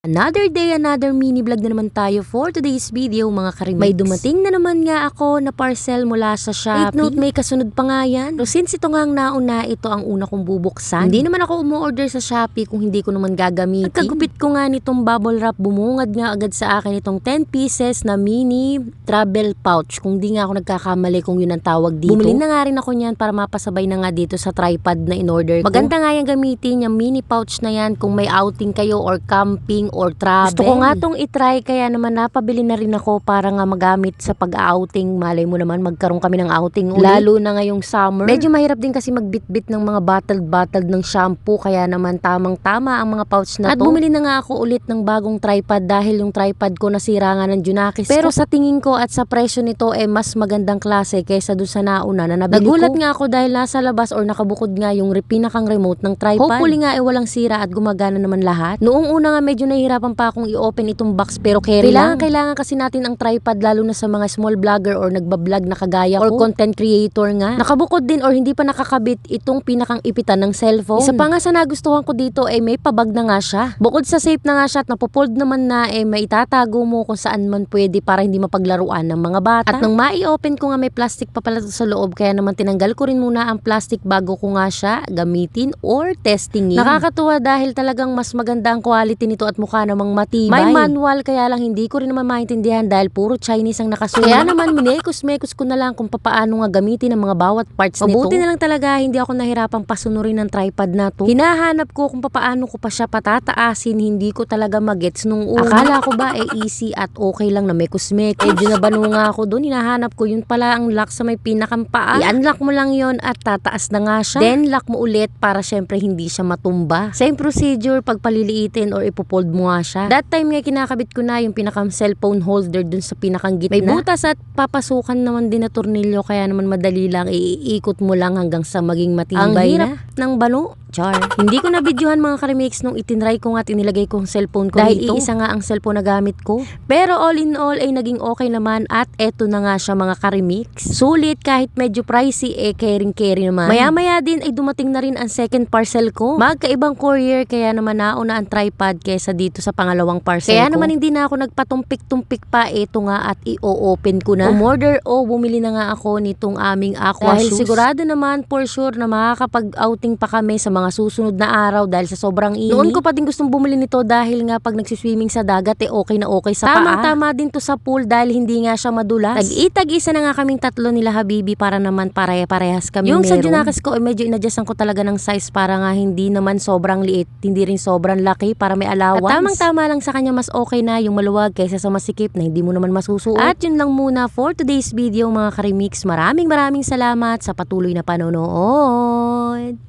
Another day, another mini vlog na naman tayo for today's video mga karimix. May dumating na naman nga ako na parcel mula sa Shopee. Take note, may kasunod pa nga yan. So since ito nga ang nauna, ito ang una kong bubuksan. Hindi naman ako umu-order sa Shopee kung hindi ko naman gagamitin. At kagupit ko nga nitong bubble wrap, bumungad nga agad sa akin itong 10 pieces na mini travel pouch. Kung di nga ako nagkakamali kung yun ang tawag dito. Bumili na nga rin ako niyan para mapasabay na nga dito sa tripod na in-order ko. Maganda nga yung gamitin, yung mini pouch na yan kung may outing kayo or camping or travel. Gusto ko nga tong itry kaya naman napabili na rin ako para nga magamit sa pag-outing. Malay mo naman magkaroon kami ng outing ulit. Lalo na ngayong summer. Medyo mahirap din kasi magbitbit ng mga bottled ng shampoo kaya naman tamang-tama ang mga pouch na to. At bumili na nga ako ulit ng bagong tripod dahil yung tripod ko nasira nga ng Junakis ko. Pero sa tingin ko at sa presyo nito mas magandang klase kaysa doon sa nauna na nabili ko. Nagulat nga ako dahil nasa labas or nakabukod nga yung pinakang remote ng tripod. Hopefully nga walang sira at gumagana naman lahat. Noong una nga medyo nahihirapan pa akong i-open itong box pero carry lang. Kailangan kasi natin ang tripod lalo na sa mga small vlogger or nagbablog na kagaya ko or content creator nga. Nakabukod din or hindi pa nakakabit itong pinakang ipitan ng cellphone. Isa pa nga sa nagustuhan ko dito may pabag na nga siya. Bukod sa safe na nga siya at napopold naman na may itatago mo kung saan man pwede para hindi mapaglaruan ng mga bata. At nang mai-open ko nga may plastic pa pala sa loob kaya naman tinanggal ko rin muna ang plastic bago ko nga siya gamitin or testingin. Nakakatuwa dahil talagang mas maganda ang quality nito at mukha namang matibay. May manual kaya lang hindi ko rin naman maintindihan dahil puro Chinese ang nakasulat. Kaya naman minekos-mekos ko na lang kung paano nga gamitin ang mga bawat parts nito. Mabuti na lang talaga hindi ako nahirapang pasunurin ng tripod na to. Hinahanap ko kung paano ko pa siya patataasin, hindi ko talaga magets nung una. Akala ko ba easy at okay lang na mekos-mekos. Medyo nabano nga ako doon, hinahanap ko yun pala ang lock sa may pinakang paa. I-unlock mo lang yon at tataas na nga siya. Then lock mo ulit para syempre hindi siya matumba. Same procedure pag paliliitin or ipopold mo nga siya. That time nga kinakabit ko na yung pinakang cellphone holder dun sa pinakang gitna. May butas at papasukan naman din na tornilyo kaya naman madali lang iikot mo lang hanggang sa maging matibay na. Ang hirap ng bano. Char. Hindi ko na videohan mga karimix nung itinry ko nga at inilagay ko ang cellphone ko dahil dito. Iisa nga ang cellphone na gamit ko. Pero all in all ay naging okay naman at eto na nga siya mga karimix. Sulit kahit medyo pricey caring naman. Maya-maya din ay dumating na rin ang second parcel ko. Magkaibang courier kaya naman nauna ang tripod kaysa dito sa pangalawang parcel kaya ko. Naman hindi na ako nagpatumpik-tumpik pa eto nga at i-open ko na. Umorder bumili na nga ako nitong aming aqua shoes. Dahil sigurado naman for sure na makakapag-outing pa kami sa mga susunod na araw dahil sa sobrang init. Noon ko pa din gustong bumili nito dahil nga pag nagsiswimming sa dagat okay na okay sa paa. Tama din to sa pool dahil hindi nga siya madulas. Tag-isa na nga kaming tatlo nila Habibi para naman pare-parehas kami yung meron. Sa Junakis ko medyo inadjustan ko talaga ng size para nga hindi naman sobrang liit, hindi rin sobrang laki para may allowance. At tamang-tama lang sa kanya mas okay na yung maluwag kaysa sa masikip na hindi mo naman masusuot. At yun lang muna for today's video mga karimix. Maraming salamat sa patuloy na panonood.